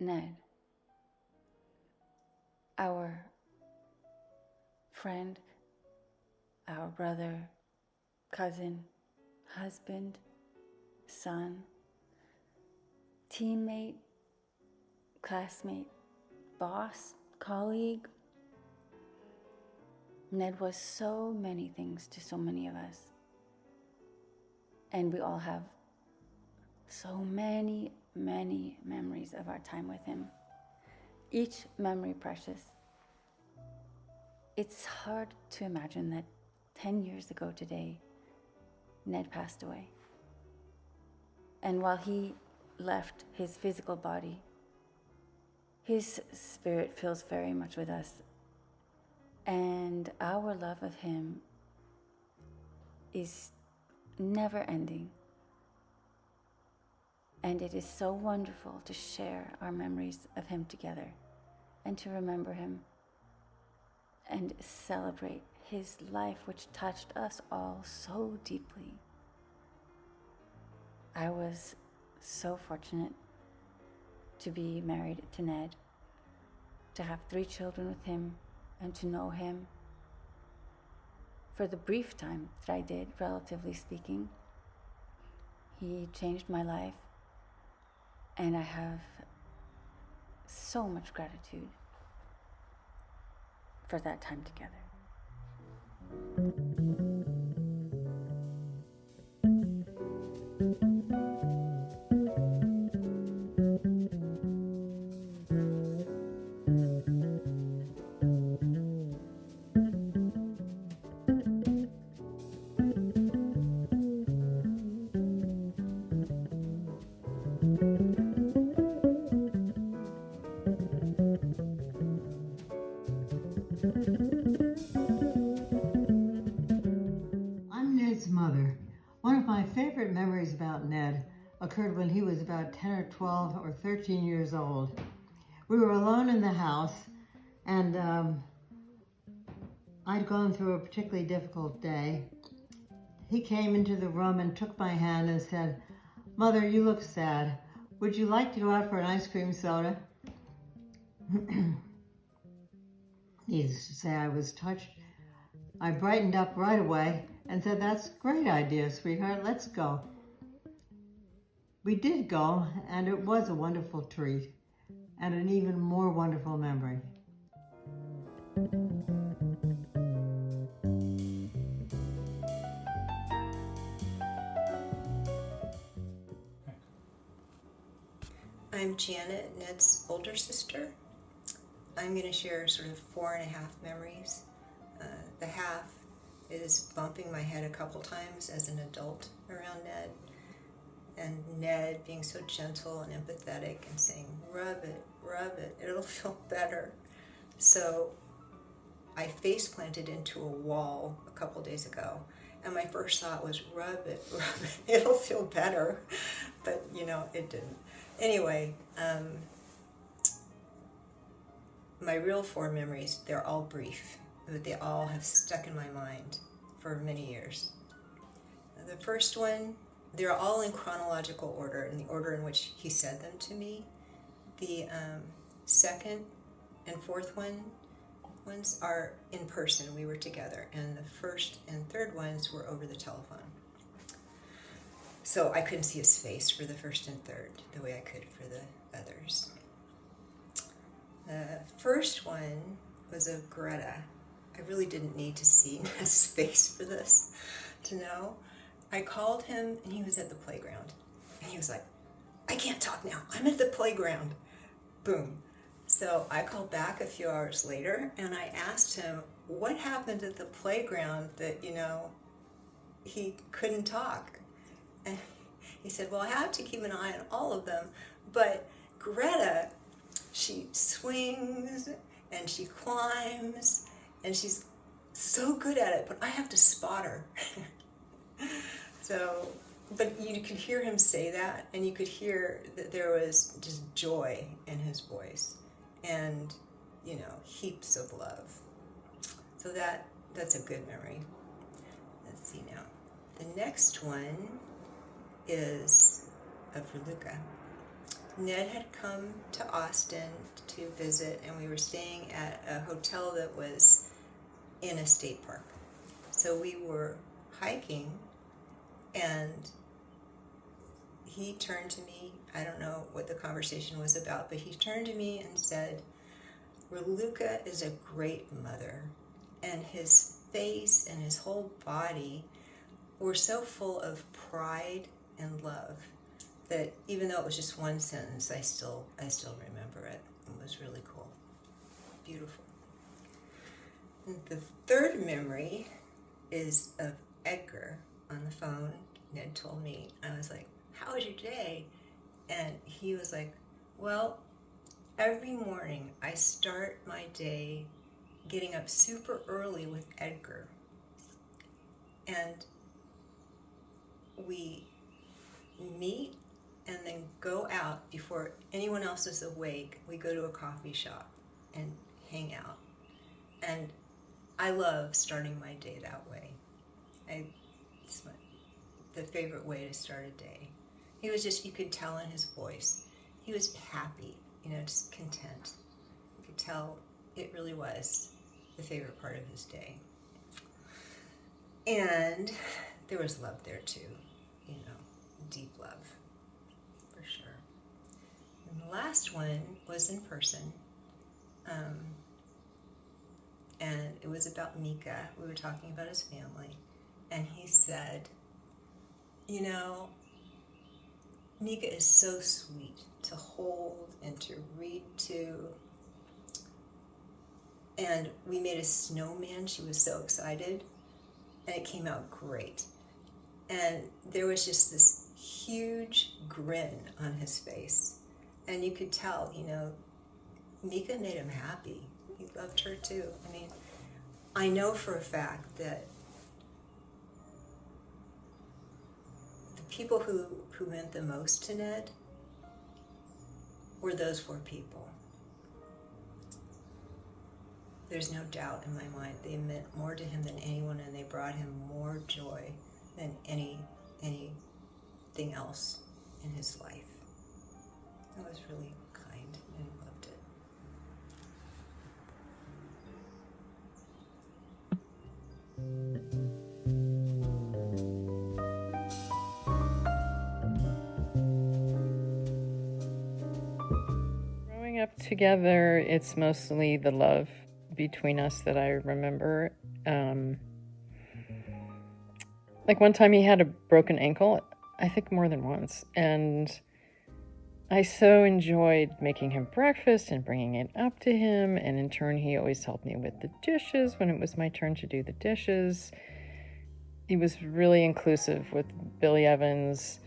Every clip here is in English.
Ned, our friend, our brother, cousin, husband, son, teammate, classmate, boss, colleague. Ned was so many things to so many of us. And we all have so many, many memories of our time with him. Each memory precious. It's hard to imagine that 10 years ago today, Ned passed away. And while he left his physical body, his spirit feels very much with us. And our love of him is never ending. And it is so wonderful to share our memories of him together and to remember him and celebrate his life, which touched us all so deeply. I was so fortunate to be married to Ned, to have 3 children with him, and to know him for the brief time that I did, relatively speaking. He changed my life, and I have so much gratitude for that time together. I'm Ned's mother. One of my favorite memories about Ned occurred when he was about 10 or 12 or 13 years old. We were alone in the house, and I'd gone through a particularly difficult day. He came into the room and took my hand and said, "Mother, you look sad. Would you like to go out for an ice cream soda?" Needless to say, I was touched. I brightened up right away and said, "That's a great idea, sweetheart. Let's go." We did go, and it was a wonderful treat and an even more wonderful memory. I'm Janet, Ned's older sister. I'm going to share sort of 4.5 memories. The half is bumping my head a couple times as an adult around Ned, and Ned being so gentle and empathetic and saying, rub it, it'll feel better. So I face planted into a wall a couple days ago, and my first thought was, rub it, it'll feel better. But, it didn't. Anyway, my real 4 memories, they're all brief, but they all have stuck in my mind for many years. The first one, they're all in chronological order, in the order in which he said them to me. The second and fourth ones are in person, we were together, and the first and third ones were over the telephone. So I couldn't see his face for the first and third the way I could for the others. The first one was of Greta. I really didn't need to see his face for this to know. I called him and he was at the playground. And he was like, "I can't talk now, I'm at the playground." Boom. So I called back a few hours later and I asked him what happened at the playground that, he couldn't talk. And he said, "Well, I have to keep an eye on all of them, but Greta, she swings and she climbs and she's so good at it, but I have to spot her." So, but you could hear him say that, and you could hear that there was just joy in his voice and, heaps of love. So that's a good memory. Let's see now. The next one is of Raluca. Ned had come to Austin to visit, and we were staying at a hotel that was in a state park. So we were hiking, and he turned to me. I don't know what the conversation was about, but he turned to me and said, "Raluca is a great mother." And his face and his whole body were so full of pride and love that even though it was just one sentence, I still remember it. It was really cool. Beautiful. And the third memory is of Edgar on the phone. Ned told me, I was like, "How was your day?" And he was like, "Well, every morning I start my day getting up super early with Edgar. And we meet and then go out before anyone else is awake. We go to a coffee shop and hang out. And I love starting my day that way. It's the favorite way to start a day. He was just, you could tell in his voice, he was happy, just content. You could tell it really was the favorite part of his day. And there was love there too, deep love, for sure. And the last one was in person, and it was about Mika. We were talking about his family, and he said, Mika is so sweet to hold and to read to. And we made a snowman. She was so excited, and it came out great. And there was just this huge grin on his face. And you could tell, Mika made him happy. He loved her too. I mean, I know for a fact that the people who meant the most to Ned were those 4 people. There's no doubt in my mind they meant more to him than anyone, and they brought him more joy than anything else in his life. It was really kind, and he loved it. Growing up together, it's mostly the love between us that I remember. Like one time he had a broken ankle, I think more than once, and I so enjoyed making him breakfast and bringing it up to him, and in turn he always helped me with the dishes when it was my turn to do the dishes. He was really inclusive with Billy Evans,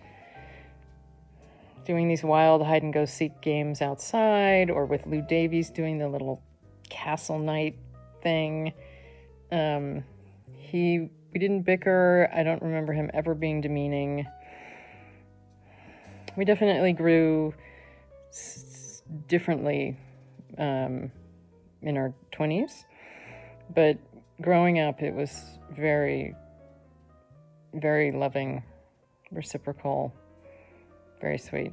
doing these wild hide-and-go-seek games outside, or with Lou Davies doing the little castle night thing. We didn't bicker. I don't remember him ever being demeaning. We definitely grew differently in our 20s, but growing up it was very, very loving, reciprocal, very sweet.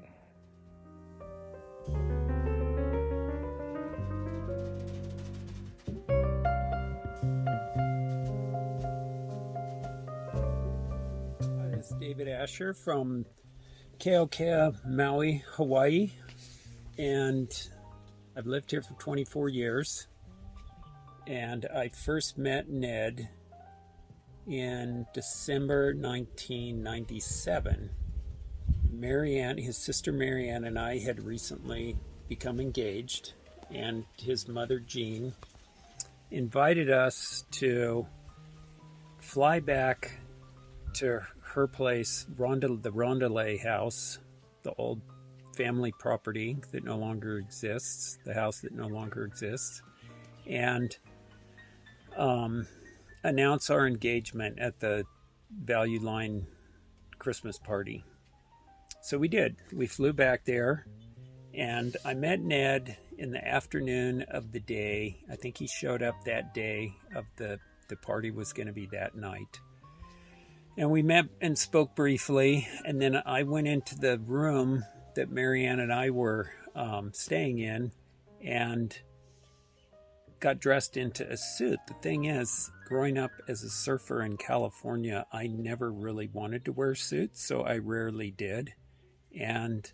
It's David Asher from Keokea, Maui, Hawaii, and I've lived here for 24 years. And I first met Ned in December 1997. Marianne, his sister Marianne, and I had recently become engaged, and his mother Jean invited us to fly back to her place, the Rondelay house, the old family property that no longer exists, the house that no longer exists, and announce our engagement at the Value Line Christmas party. So we did. We flew back there, and I met Ned in the afternoon of the day. I think he showed up that day of the party was going to be that night. And we met and spoke briefly, and then I went into the room that Marianne and I were staying in and got dressed into a suit. The thing is, growing up as a surfer in California, I never really wanted to wear suits, so I rarely did. And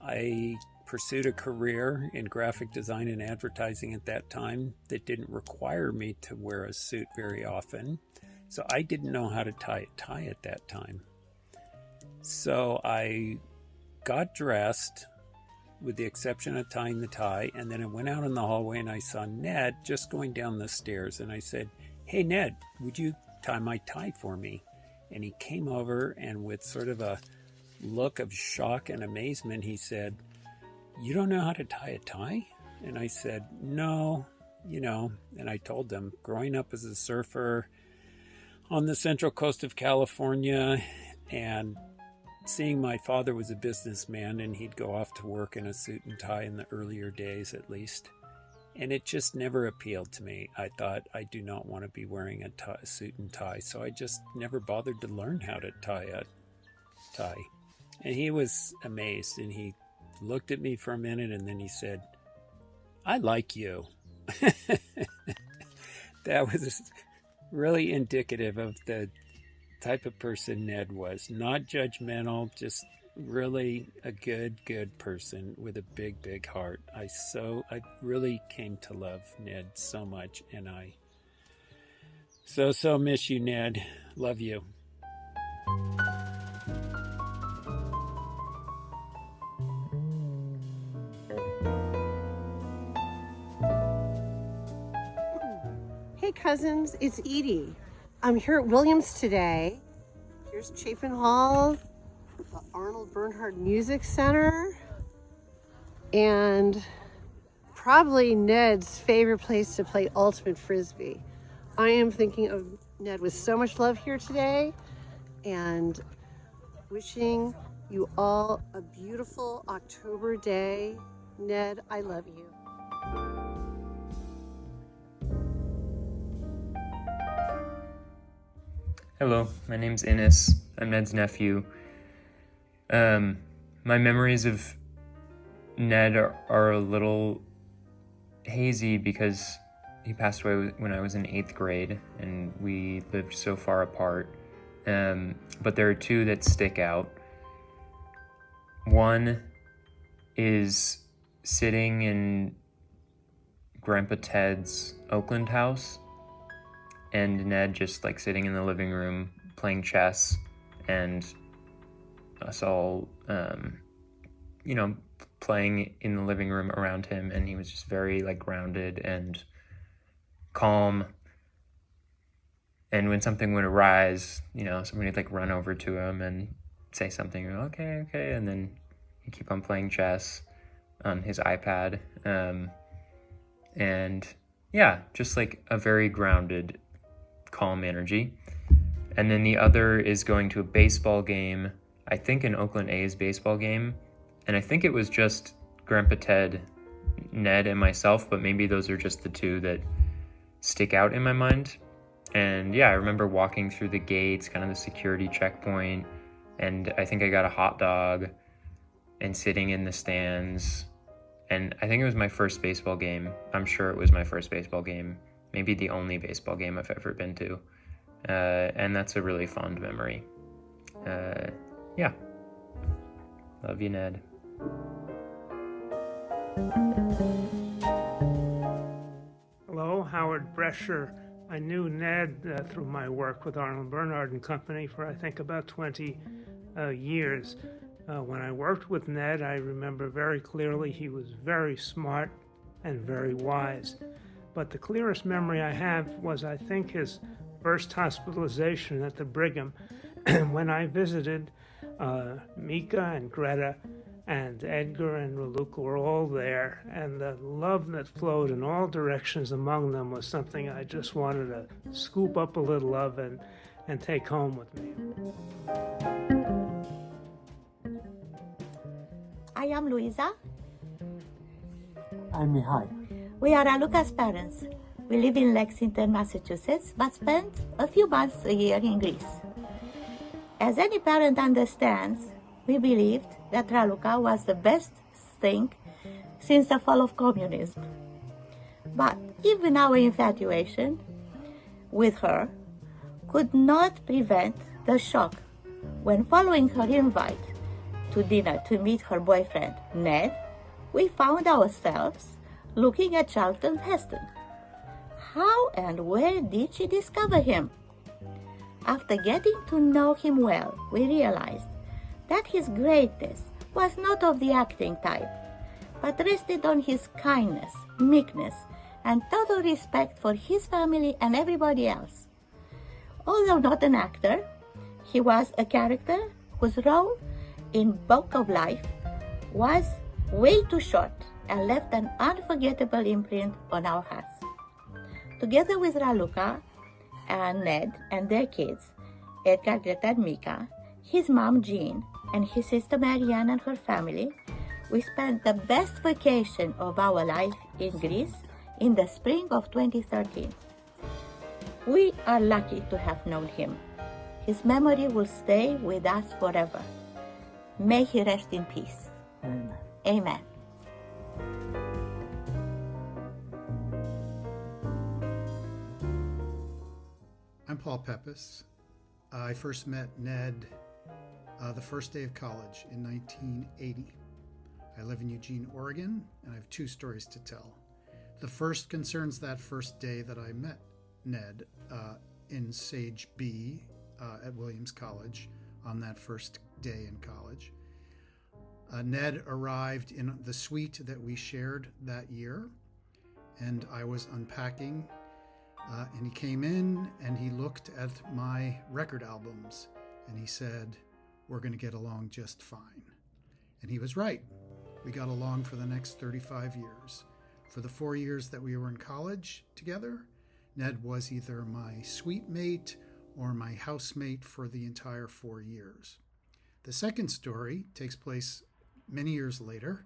I pursued a career in graphic design and advertising at that time that didn't require me to wear a suit very often. So I didn't know how to tie a tie at that time. So I got dressed, with the exception of tying the tie, and then I went out in the hallway and I saw Ned just going down the stairs, and I said, "Hey Ned, would you tie my tie for me?" And he came over, and with sort of a look of shock and amazement, he said, "You don't know how to tie a tie?" And I said, "No, and I told them, growing up as a surfer on the central coast of California, and seeing my father was a businessman and he'd go off to work in a suit and tie in the earlier days at least. And it just never appealed to me. I thought, I do not want to be wearing a suit and tie. So I just never bothered to learn how to tie a tie. And he was amazed, and he looked at me for a minute, and then he said, "I like you." That was really indicative of the type of person Ned was. Not judgmental, just really a good person with a big heart. I really came to love Ned so much, and I so miss you, Ned. Love you. Hey cousins, it's Edie. I'm here at Williams today. Here's Chapin Hall, the Arnold Bernhard Music Center, and probably Ned's favorite place to play ultimate frisbee. I am thinking of Ned with so much love here today, and wishing you all a beautiful October day. Ned, I love you. Hello, my name's Innes. I'm Ned's nephew. My memories of Ned are a little hazy because he passed away when I was in 8th grade and we lived so far apart. But there are two that stick out. One is sitting in Grandpa Ted's Oakland house, and Ned just like sitting in the living room playing chess, and us all, playing in the living room around him, and he was just very like grounded and calm. And when something would arise, somebody would like run over to him and say something, okay, and then he'd keep on playing chess on his iPad. And yeah, just like a very grounded, calm energy. And then the other is going to a baseball game, I think an Oakland A's baseball game, and I think it was just Grandpa Ted, Ned, and myself, but maybe those are just the two that stick out in my mind. And yeah, I remember walking through the gates, kind of the security checkpoint, and I think I got a hot dog and sitting in the stands. And I think it was my first baseball game. I'm sure it was my first baseball game. Maybe the only baseball game I've ever been to. And that's a really fond memory. Yeah. Love you, Ned. Hello, Howard Brescher. I knew Ned through my work with Arnold Bernhard and Company for I think about 20 years. When I worked with Ned, I remember very clearly he was very smart and very wise. But the clearest memory I have was, I think, his first hospitalization at the Brigham when I visited. Mika and Greta and Edgar and Raluca were all there, and the love that flowed in all directions among them was something I just wanted to scoop up a little of and take home with me. I am Luisa. I'm Mihai. We are Raluca's parents. We live in Lexington, Massachusetts, but spend a few months a year in Greece. As any parent understands, we believed that Raluca was the best thing since the fall of communism. But even our infatuation with her could not prevent the shock when, following her invite to dinner to meet her boyfriend, Ned, we found ourselves looking at Charlton Heston. How and where did she discover him? After getting to know him well, we realized that his greatness was not of the acting type, but rested on his kindness, meekness, and total respect for his family and everybody else. Although not an actor, he was a character whose role in Book of Life was way too short and left an unforgettable imprint on our hearts. Together with Raluca and Ned and their kids, Edgar, Greta, and Mika, his mom Jean, and his sister Marianne and her family, we spent the best vacation of our life in Greece in the spring of 2013. We are lucky to have known him. His memory will stay with us forever. May he rest in peace. Amen. Amen. I'm Paul Pepis. I first met Ned the first day of college in 1980. I live in Eugene, Oregon, and I have two stories to tell. The first concerns that first day that I met Ned in Sage B at Williams College on that first day in college. Ned arrived in the suite that we shared that year, and I was unpacking, and he came in and he looked at my record albums and he said, "We're going to get along just fine." And he was right. We got along for the next 35 years. For the 4 years that we were in college together, Ned was either my suite mate or my housemate for the entire 4 years. The second story takes place many years later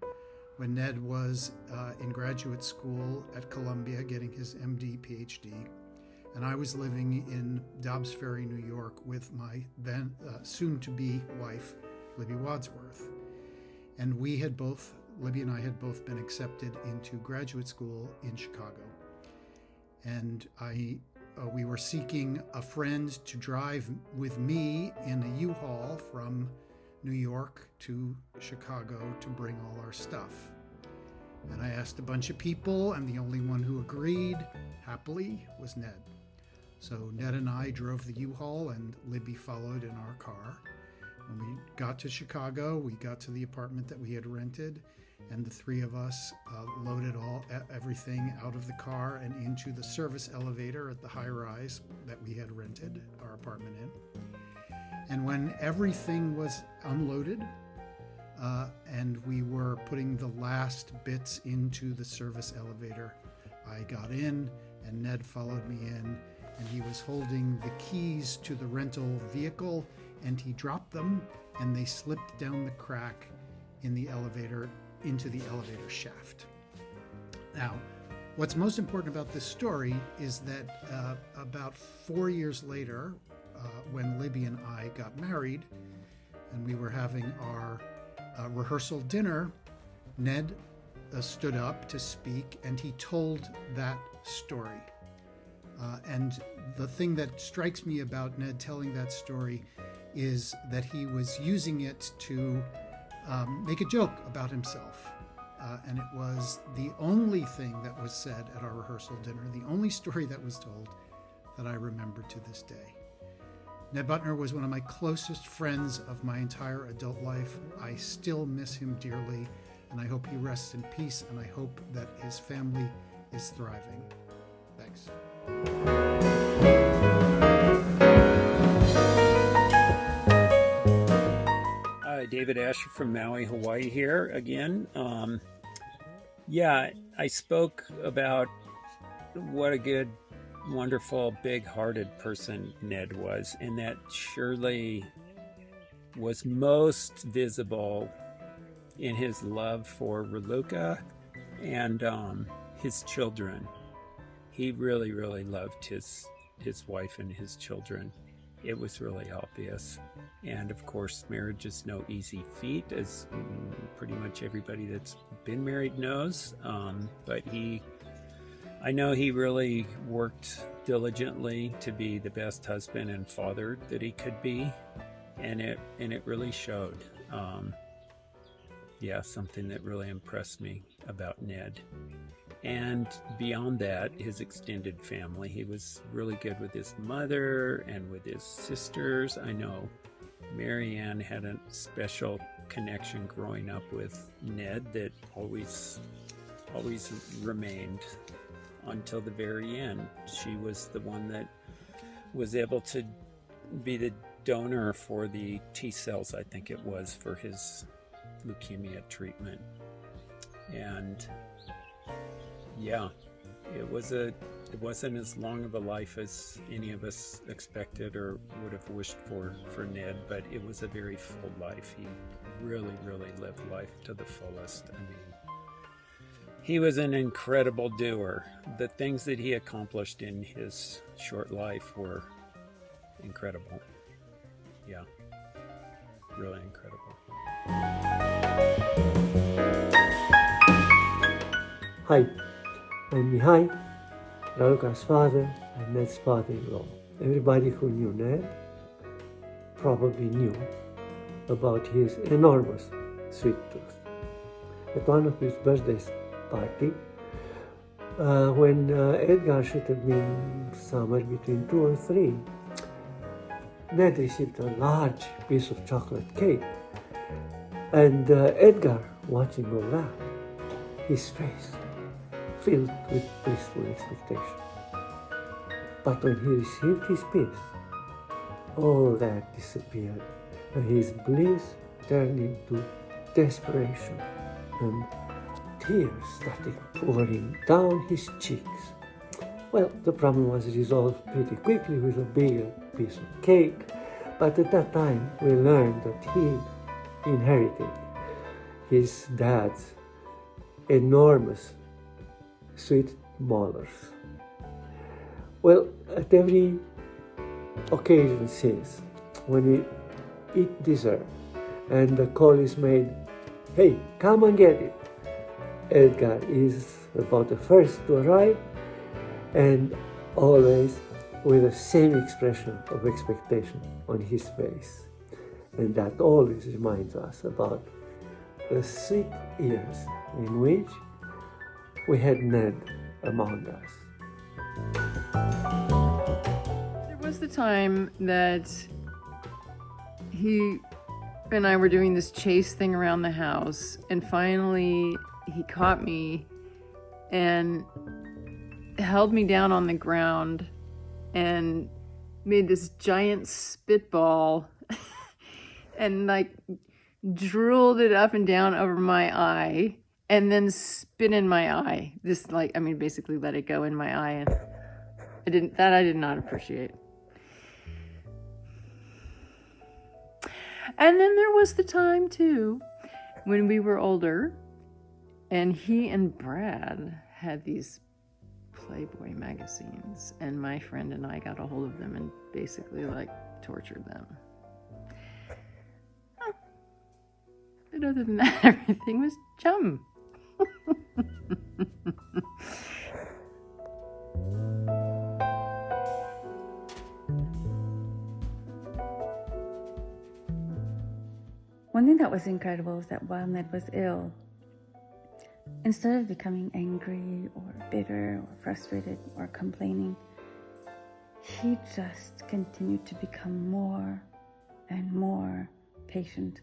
when Ned was in graduate school at Columbia getting his MD, PhD, and I was living in Dobbs Ferry, New York with my then soon-to-be wife, Libby Wadsworth. And Libby and I had both been accepted into graduate school in Chicago. And we were seeking a friend to drive with me in a U-Haul from New York to Chicago to bring all our stuff. And I asked a bunch of people, and the only one who agreed, happily, was Ned. So Ned and I drove the U-Haul, and Libby followed in our car. When we got to Chicago, we got to the apartment that we had rented, and the three of us loaded everything out of the car and into the service elevator at the high-rise that we had rented our apartment in. And when everything was unloaded and we were putting the last bits into the service elevator, I got in and Ned followed me in, and he was holding the keys to the rental vehicle, and he dropped them and they slipped down the crack in the elevator into the elevator shaft. Now, what's most important about this story is that about 4 years later, when Libby and I got married and we were having our rehearsal dinner, Ned stood up to speak and he told that story. And the thing that strikes me about Ned telling that story is that he was using it to make a joke about himself. And it was the only thing that was said at our rehearsal dinner, the only story that was told that I remember to this day. Ned Butner was one of my closest friends of my entire adult life. I still miss him dearly, and I hope he rests in peace, and I hope that his family is thriving. Thanks. Hi, David Asher from Maui, Hawaii here again. I spoke about what a good, wonderful, big-hearted person Ned was, and that surely was most visible in his love for Raluca and his children. He really, really loved his wife and his children. It was really obvious. And of course, marriage is no easy feat, as pretty much everybody that's been married knows. But I know he really worked diligently to be the best husband and father that he could be, and it really showed. Something that really impressed me about Ned. And beyond that, his extended family. He was really good with his mother and with his sisters. I know Marianne had a special connection growing up with Ned that always remained until the very end. She was the one that was able to be the donor for the T cells, I think it was, for his leukemia treatment. And it wasn't as long of a life as any of us expected or would have wished for Ned, but it was a very full life. He really, really lived life to the fullest. I mean, he was an incredible doer. The things that he accomplished in his short life were incredible. Yeah, really incredible. Hi, I'm Mihai, Raluca's father and Ned's father-in-law. Everybody who knew Ned probably knew about his enormous sweet tooth. At one of his birthday party, when Edgar should have been somewhere between 2 or 3, Ned received a large piece of chocolate cake. And Edgar, watching all that, his face filled with blissful expectation. But when he received his piece, all that disappeared, and his bliss turned into desperation, and tears started pouring down his cheeks. Well, the problem was resolved pretty quickly with a bigger piece of cake, but at that time we learned that he inherited his dad's enormous sweet molars. Well, at every occasion since, when we eat dessert and the call is made, "Hey, come and get it," Edgar is about the first to arrive, and always with the same expression of expectation on his face. And that always reminds us about the sweet years in which we had Ned among us. There was the time that he and I were doing this chase thing around the house, and finally he caught me and held me down on the ground and made this giant spitball and like drooled it up and down over my eye and then spit in my eye. This basically let it go in my eye, and I did not appreciate. And then there was the time too when we were older and he and Brad had these Playboy magazines, and my friend and I got a hold of them and basically tortured them. But other than that, everything was chum. One thing that was incredible was that while Ned was ill, instead of becoming angry or bitter or frustrated or complaining, he just continued to become more and more patient,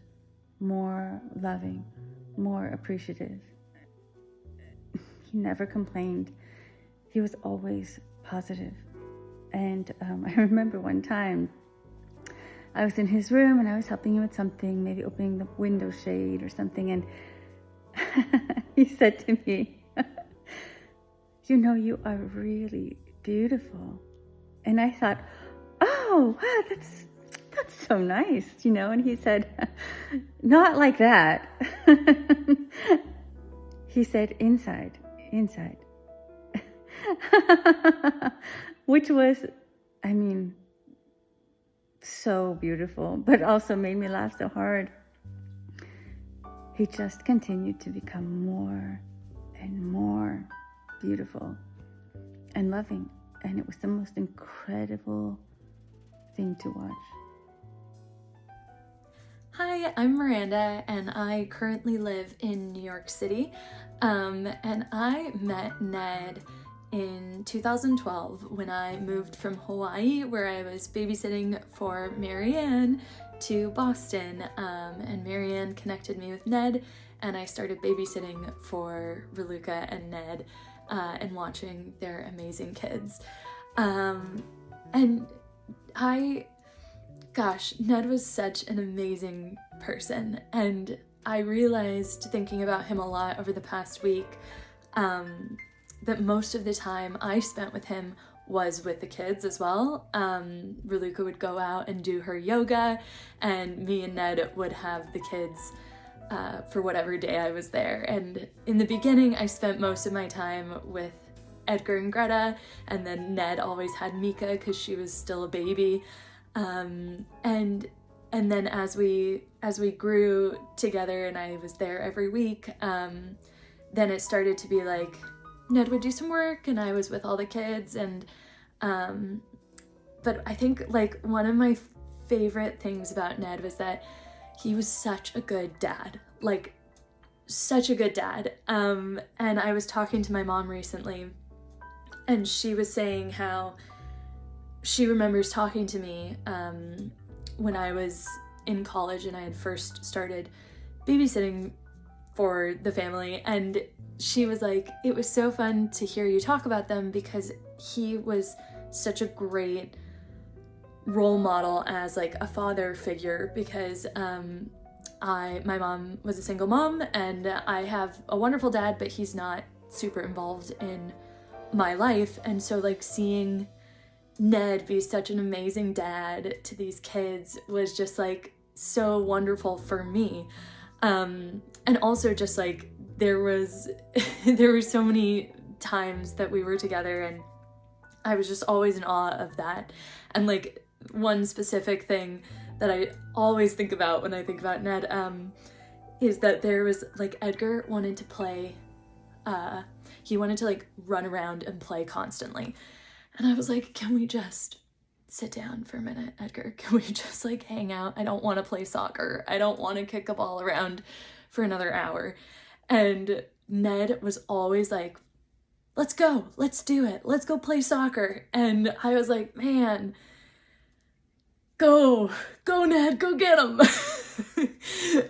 more loving, more appreciative. He never complained. He was always positive. And I remember one time I was in his room and I was helping him with something, maybe opening the window shade or something, and he said to me, "You are really beautiful." And I thought, "Oh, wow, that's so nice, And he said, "Not like that." He said, inside. Which was, so beautiful, but also made me laugh so hard. He just continued to become more and more beautiful and loving, and it was the most incredible thing to watch. Hi, I'm Miranda, and I currently live in New York City, and I met Ned in 2012 when I moved from Hawaii, where I was babysitting for Marianne, to Boston, and Marianne connected me with Ned, and I started babysitting for Raluca and Ned, and watching their amazing kids. Gosh, Ned was such an amazing person, and I realized, thinking about him a lot over the past week, that most of the time I spent with him was with the kids as well. Raluca would go out and do her yoga, and me and Ned would have the kids for whatever day I was there. And in the beginning, I spent most of my time with Edgar and Greta, and then Ned always had Mika because she was still a baby. And then as we grew together and I was there every week, then it started to be like Ned would do some work and I was with all the kids, and but I think like one of my favorite things about Ned was that he was such a good dad, like such a good dad. And I was talking to my mom recently, and she was saying how she remembers talking to me when I was in college and I had first started babysitting for the family, and she was like, it was so fun to hear you talk about them because he was such a great role model as like a father figure, because my mom was a single mom and I have a wonderful dad, but he's not super involved in my life. And so like seeing Ned be such an amazing dad to these kids was just like so wonderful for me. And also just like there were so many times that we were together and I was just always in awe of that. And like one specific thing that I always think about when I think about Ned is that there was like Edgar wanted to play, he wanted to like run around and play constantly. And I was like, can we just sit down for a minute, Edgar? Can we just like hang out? I don't want to play soccer. I don't want to kick a ball around for another hour. And Ned was always like, let's go, let's do it. Let's go play soccer. And I was like, man, go Ned, go get him.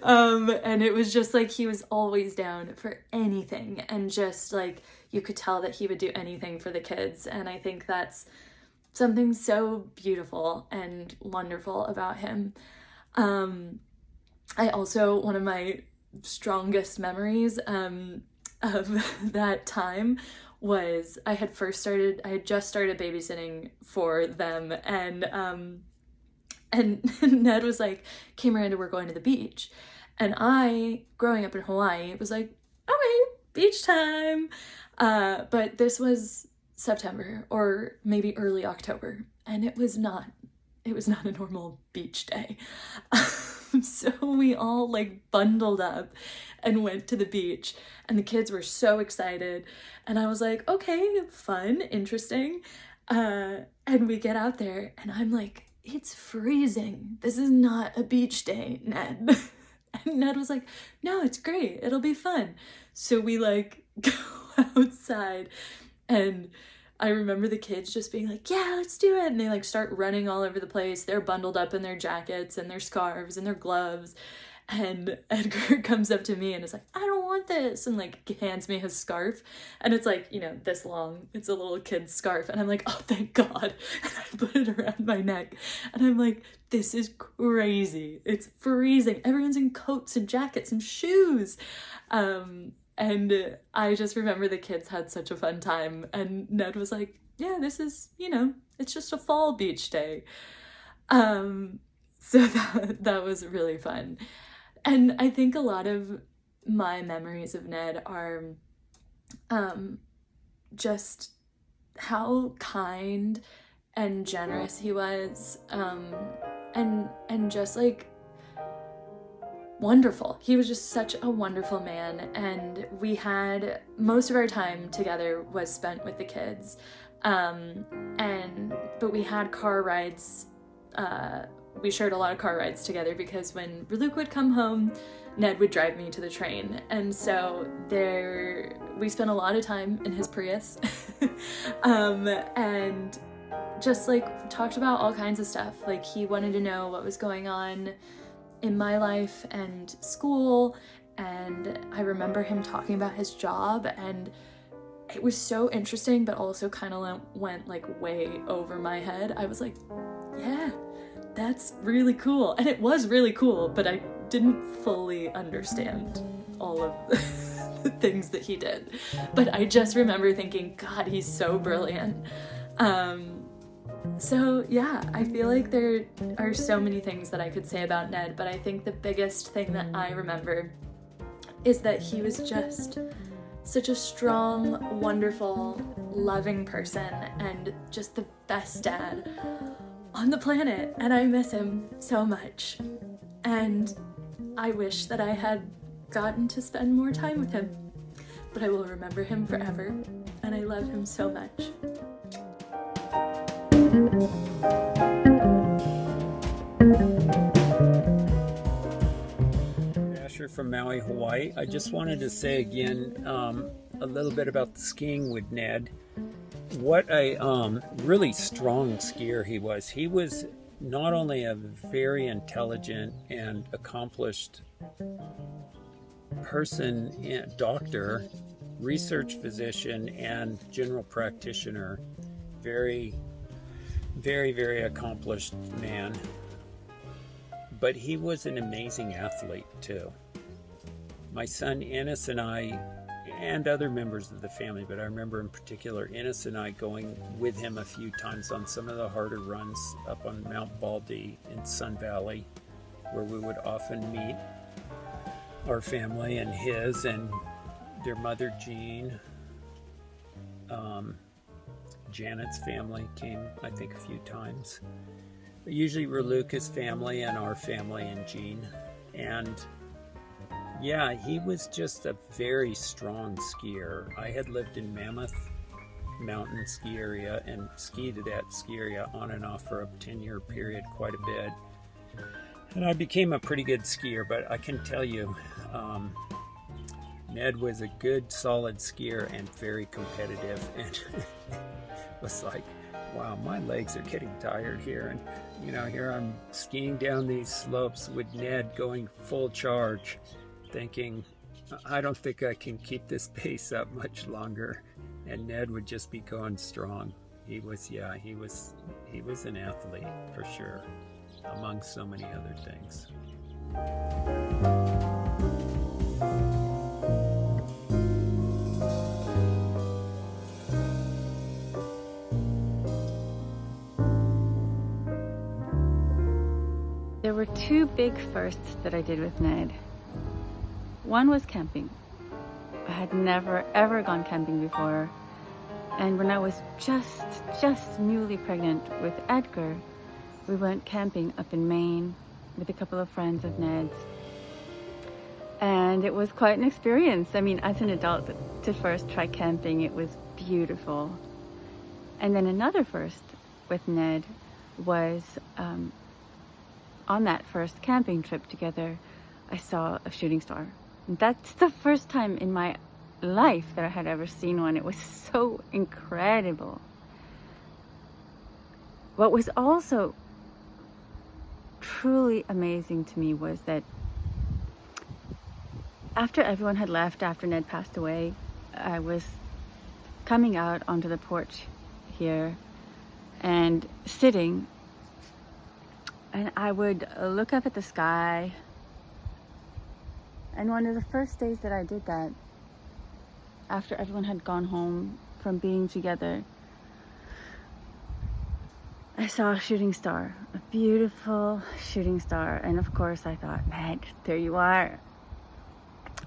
And it was just like, he was always down for anything. And just like, you could tell that he would do anything for the kids. And I think that's something so beautiful and wonderful about him. I also, one of my strongest memories of that time was I had just started babysitting for them, and Ned was like, okay, Miranda, we're going to the beach. And I, growing up in Hawaii, was like, okay, beach time. But this was September or maybe early October, and it was not a normal beach day. So we all like bundled up and went to the beach, and the kids were so excited, and I was like, okay, fun, interesting. And we get out there and I'm like, it's freezing. This is not a beach day, Ned. And Ned was like, no, it's great. It'll be fun. So we like go outside, and I remember the kids just being like, yeah, let's do it. And they like start running all over the place. They're bundled up in their jackets and their scarves and their gloves. And Edgar comes up to me and is like, I don't want this. And like hands me his scarf. And it's like, this long. It's a little kid's scarf. And I'm like, oh, thank God. And I put it around my neck. And I'm like, this is crazy. It's freezing. Everyone's in coats and jackets and shoes. And I just remember the kids had such a fun time. And Ned was like, yeah, this is, it's just a fall beach day. So that was really fun. And I think a lot of my memories of Ned are just how kind and generous he was. and just like wonderful. He was just such a wonderful man, and we had most of our time together was spent with the kids, but we had car rides. We shared a lot of car rides together because when Luke would come home, Ned would drive me to the train, and so we spent a lot of time in his Prius, and just like talked about all kinds of stuff. Like, he wanted to know what was going on in my life and school, and I remember him talking about his job, and it was so interesting, but also kind of went like way over my head. I was like, yeah, that's really cool. And it was really cool, but I didn't fully understand all of the things that he did. But I just remember thinking, God, he's so brilliant. So yeah, I feel like there are so many things that I could say about Ned, but I think the biggest thing that I remember is that he was just such a strong, wonderful, loving person, and just the best dad on the planet, and I miss him so much. And I wish that I had gotten to spend more time with him, but I will remember him forever, and I love him so much. Asher from Maui, Hawaii. I just wanted to say again a little bit about the skiing with Ned. What a really strong skier he was. He was not only a very intelligent and accomplished person, doctor, research physician, and general practitioner. Very, very, very accomplished man. But he was an amazing athlete too. My son Ennis and I, and other members of the family, but I remember in particular Ennis and I going with him a few times on some of the harder runs up on Mount Baldy in Sun Valley, where we would often meet our family and his and their mother Jean. Janet's family came, I think, a few times. But usually we're Lucas' family and our family and Jean. And yeah, he was just a very strong skier. I had lived in Mammoth Mountain ski area and skied at that ski area on and off for a 10-year period quite a bit. And I became a pretty good skier, but I can tell you, Ned was a good, solid skier and very competitive. And was like, wow, my legs are getting tired here. And, you know, here I'm skiing down these slopes with Ned going full charge, thinking, I don't think I can keep this pace up much longer. And Ned would just be going strong. He was an athlete for sure, among so many other things. There were two big firsts that I did with Ned. One was camping. I had never ever gone camping before. And when I was just newly pregnant with Edgar, we went camping up in Maine with a couple of friends of Ned's. And it was quite an experience. I mean, as an adult, to first try camping, it was beautiful. And then another first with Ned was on that first camping trip together, I saw a shooting star. And that's the first time in my life that I had ever seen one. It was so incredible. What was also truly amazing to me was that after everyone had left, after Ned passed away, I was coming out onto the porch here and sitting, and I would look up at the sky. And one of the first days that I did that, after everyone had gone home from being together, I saw a shooting star, a beautiful shooting star. And of course I thought, Ned, there you are.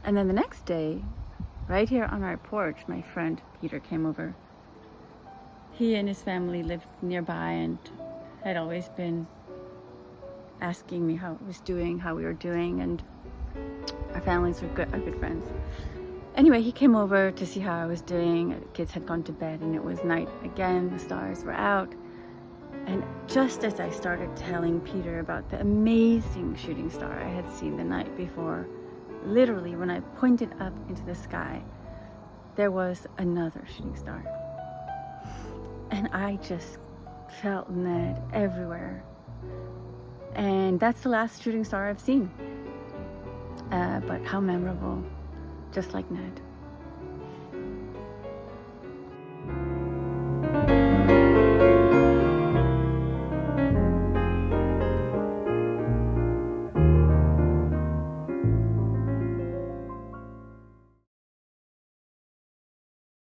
And then the next day, right here on our porch, my friend Peter came over. He and his family lived nearby and had always been asking me how I was doing, how we were doing, and our families are good friends. Anyway, he came over to see how I was doing. The kids had gone to bed and it was night again. The stars were out. And just as I started telling Peter about the amazing shooting star I had seen the night before, literally when I pointed up into the sky, there was another shooting star. And I just felt Ned everywhere. And that's the last shooting star I've seen. But how memorable, just like Ned.